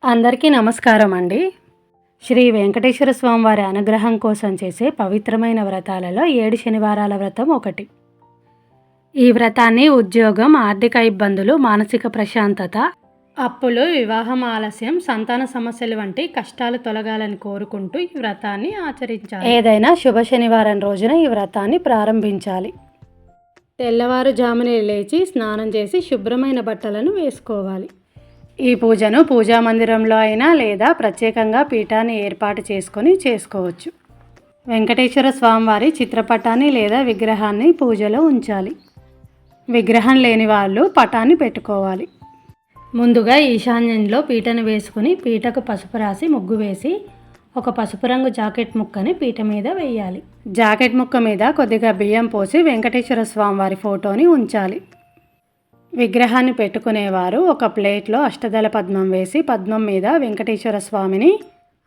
అందరికీ నమస్కారం అండి. శ్రీ వెంకటేశ్వర స్వామి వారి అనుగ్రహం కోసం చేసే పవిత్రమైన వ్రతాలలో 7 శనివారాల వ్రతం ఒకటి. ఈ వ్రతాన్ని ఉద్యోగం, ఆర్థిక ఇబ్బందులు, మానసిక ప్రశాంతత, అప్పులు, వివాహం ఆలస్యం, సంతాన సమస్యలు వంటి కష్టాలు తొలగాలని కోరుకుంటూ ఈ వ్రతాన్ని ఆచరించాలి. ఏదైనా శుభ శనివారం రోజున ఈ వ్రతాన్ని ప్రారంభించాలి. తెల్లవారుజామునే లేచి స్నానం చేసి శుభ్రమైన బట్టలను వేసుకోవాలి. ఈ పూజను పూజా మందిరంలో అయినా లేదా ప్రత్యేకంగా పీఠాన్ని ఏర్పాటు చేసుకొని చేసుకోవచ్చు. వెంకటేశ్వర స్వామివారి చిత్రపటాన్ని లేదా విగ్రహాన్ని పూజలో ఉంచాలి. విగ్రహం లేని వాళ్ళు పటాన్ని పెట్టుకోవాలి. ముందుగా ఈశాన్యంలో పీటను వేసుకుని పీటకు పసుపు రాసి ముగ్గు వేసి ఒక పసుపు రంగు జాకెట్ ముక్కని పీట మీద వేయాలి. జాకెట్ ముక్క మీద కొద్దిగా బియ్యం పోసి వెంకటేశ్వర స్వామివారి ఫోటోని ఉంచాలి. విగ్రహాన్ని పెట్టుకునేవారు ఒక ప్లేట్లో అష్టదళ పద్మం వేసి పద్మం మీద వెంకటేశ్వర స్వామిని,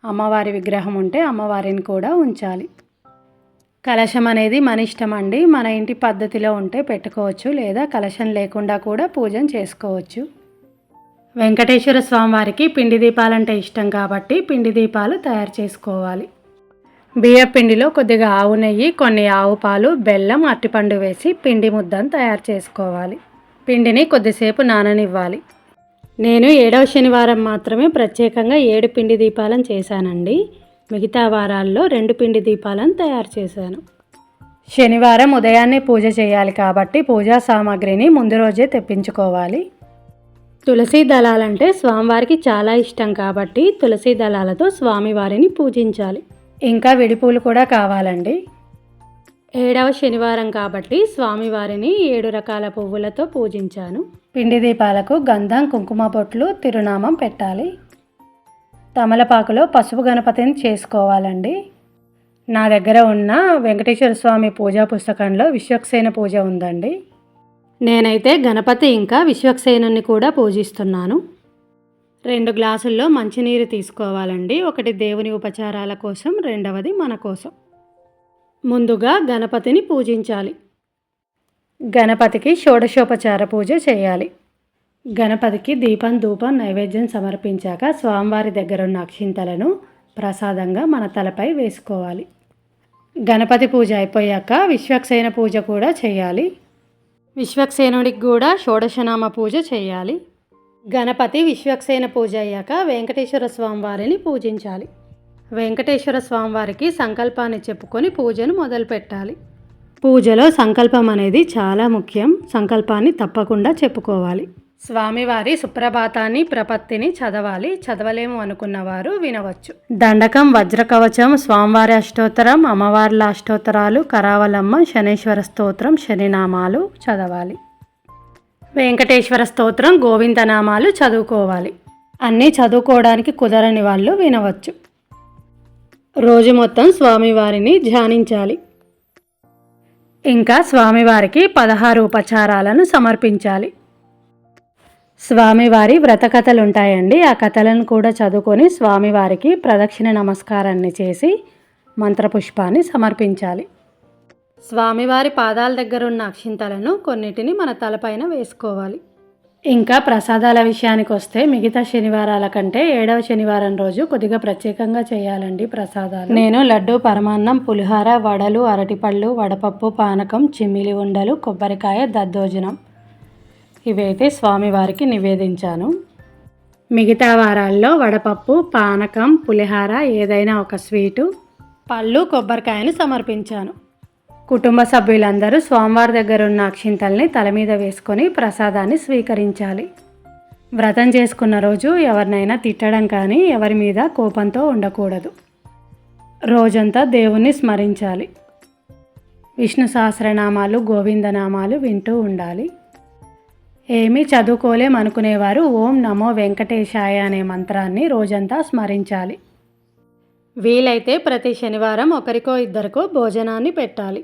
అమ్మవారి విగ్రహం ఉంటే అమ్మవారిని కూడా ఉంచాలి. కలశం అనేది మన ఇష్టం అండి. మన ఇంటి పద్ధతిలో ఉంటే పెట్టుకోవచ్చు, లేదా కలశం లేకుండా కూడా పూజను చేసుకోవచ్చు. వెంకటేశ్వర స్వామివారికి పిండి దీపాలంటే ఇష్టం కాబట్టి పిండి దీపాలు తయారు చేసుకోవాలి. బియ్య పిండిలో కొద్దిగా ఆవు నెయ్యి, కొన్ని ఆవు పాలు, బెల్లం, అరటిపండు వేసి పిండి ముద్దను తయారు చేసుకోవాలి. పిండిని కొద్దిసేపు నాననివ్వాలి. నేను 7వ శనివారం మాత్రమే ప్రత్యేకంగా 7 పిండి దీపాలను చేశానండి. మిగతా వారాల్లో 2 పిండి దీపాలను తయారు చేశాను. శనివారం ఉదయాన్నే పూజ చేయాలి కాబట్టి పూజా సామాగ్రిని ముందు రోజే తెప్పించుకోవాలి. తులసి దళాలంటే స్వామివారికి చాలా ఇష్టం కాబట్టి తులసి దళాలతో స్వామివారిని పూజించాలి. ఇంకా విడిపూలు కూడా కావాలండి. 7వ శనివారం కాబట్టి స్వామివారిని 7 రకాల పువ్వులతో పూజించాను. పిండి దీపాలకు గంధం, కుంకుమ బొట్లు, తిరునామం పెట్టాలి. తమలపాకులో పసుపు గణపతిని చేసుకోవాలండి. నా దగ్గర ఉన్న వెంకటేశ్వర స్వామి పూజా పుస్తకంలో విశ్వక్సేన పూజ ఉందండి. నేనైతే గణపతి ఇంకా విశ్వక్సేనుని కూడా పూజిస్తున్నాను. 2 గ్లాసుల్లో మంచినీరు తీసుకోవాలండి. ఒకటి దేవుని ఉపచారాల కోసం, రెండవది మన కోసం. ముందుగా గణపతిని పూజించాలి. గణపతికి షోడశోపచార పూజ చేయాలి. గణపతికి దీపం, ధూపం, నైవేద్యం సమర్పించాక స్వామివారి దగ్గరున్న అక్షింతలను ప్రసాదంగా మన తలపై వేసుకోవాలి. గణపతి పూజ అయిపోయాక విశ్వక్సేన పూజ కూడా చేయాలి. విశ్వక్సేనుడికి కూడా షోడశనామ పూజ చేయాలి. గణపతి, విశ్వక్సేన పూజ అయ్యాక వెంకటేశ్వర స్వామివారిని పూజించాలి. వెంకటేశ్వర స్వామివారికి సంకల్పాన్ని చెప్పుకొని పూజను మొదలుపెట్టాలి. పూజలో సంకల్పం అనేది చాలా ముఖ్యం. సంకల్పాన్ని తప్పకుండా చెప్పుకోవాలి. స్వామివారి సుప్రభాతాన్ని, ప్రపత్తిని చదవాలి. చదవలేము అనుకున్నవారు వినవచ్చు. దండకం, వజ్రకవచం, స్వామివారి అష్టోత్తరం, అమ్మవార్ల అష్టోత్తరాలు, కరావలమ్మ, శనేశ్వర స్తోత్రం, శనినామాలు చదవాలి. వెంకటేశ్వర స్తోత్రం, గోవిందనామాలు చదువుకోవాలి. అన్నీ చదువుకోవడానికి కుదరని వాళ్ళు వినవచ్చు. రోజు మొత్తం స్వామివారిని ధ్యానించాలి. ఇంకా స్వామివారికి 16 ఉపచారాలను సమర్పించాలి. స్వామివారి వ్రత కథలు ఉంటాయండి. ఆ కథలను కూడా చదువుకొని స్వామివారికి ప్రదక్షిణ నమస్కారాన్ని చేసి మంత్రపుష్పాన్ని సమర్పించాలి. స్వామివారి పాదాల దగ్గర ఉన్న అక్షింతలను కొన్నిటిని మన తలపైన వేసుకోవాలి. ఇంకా ప్రసాదాల విషయానికి వస్తే మిగతా శనివారాల కంటే 7వ శనివారం రోజు కొద్దిగా ప్రత్యేకంగా చేయాలండి ప్రసాదాలు. నేను లడ్డు, పరమాన్నం, పులిహార, వడలు, అరటిపళ్ళు, వడపప్పు, పానకం, చిమ్మిలి ఉండలు, కొబ్బరికాయ, దద్దోజనం ఇవైతే స్వామివారికి నివేదించాను. మిగతా వారాల్లో వడపప్పు, పానకం, పులిహార, ఏదైనా ఒక స్వీటు, పళ్ళు, కొబ్బరికాయను సమర్పించాను. కుటుంబ సభ్యులందరూ స్వామివారి దగ్గర ఉన్న అక్షింతల్ని తల మీద వేసుకొని ప్రసాదాన్ని స్వీకరించాలి. వ్రతం చేసుకున్న రోజు ఎవరినైనా తిట్టడం కానీ ఎవరి మీద కోపంతో ఉండకూడదు. రోజంతా దేవుణ్ణి స్మరించాలి. విష్ణు సహస్రనామాలు, గోవిందనామాలు వింటూ ఉండాలి. ఏమీ చదువుకోలేమనుకునేవారు ఓం నమో వెంకటేశాయ అనే మంత్రాన్ని రోజంతా స్మరించాలి. వీలైతే ప్రతి శనివారం ఒకరికో ఇద్దరికో భోజనాన్ని పెట్టాలి.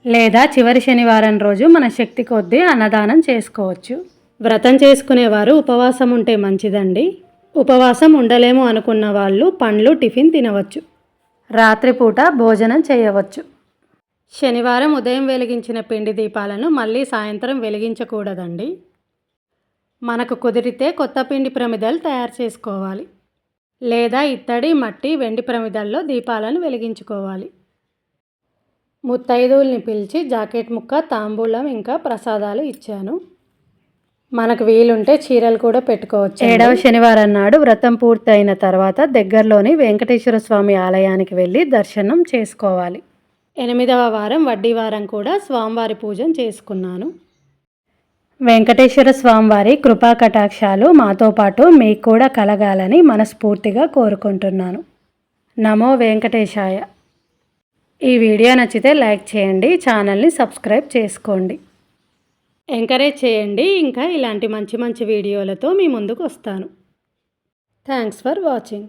లేదా చివరి శనివారం రోజు మన శక్తి కొద్దీ అన్నదానం చేసుకోవచ్చు. వ్రతం చేసుకునేవారు ఉపవాసం ఉంటే మంచిదండి. ఉపవాసం ఉండలేము అనుకున్న వాళ్ళు పండ్లు, టిఫిన్ తినవచ్చు. రాత్రిపూట భోజనం చేయవచ్చు. శనివారం ఉదయం వెలిగించిన పిండి దీపాలను మళ్ళీ సాయంత్రం వెలిగించకూడదండి. మనకు కుదిరితే కొత్త పిండి ప్రమిదలు తయారు చేసుకోవాలి, లేదా ఇత్తడి, మట్టి, వెండి ప్రమిదల్లో దీపాలను వెలిగించుకోవాలి. ముత్తైదువుల్ని పిలిచి జాకెట్ ముక్క, తాంబూలం ఇంకా ప్రసాదాలు ఇచ్చాను. మనకు వీలుంటే చీరలు కూడా పెట్టుకోవచ్చు. 7వ శనివారం నాడు వ్రతం పూర్తయిన తర్వాత దగ్గరలోని వెంకటేశ్వర స్వామి ఆలయానికి వెళ్ళి దర్శనం చేసుకోవాలి. 8వ వారం వడ్డీ వారం కూడా స్వామివారి పూజను చేసుకున్నాను. వెంకటేశ్వర స్వామివారి కృపా కటాక్షాలు మాతో పాటు మీకు కూడా కలగాలని మనస్ఫూర్తిగా కోరుకుంటున్నాను. నమో వెంకటేశాయ. ఈ వీడియో నచ్చితే లైక్ చేయండి, ఛానల్ని సబ్స్క్రైబ్ చేసుకోండి, ఎంకరేజ్ చేయండి. ఇంకా ఇలాంటి మంచి మంచి వీడియోలతో మీ ముందుకు వస్తాను. Thanks for watching.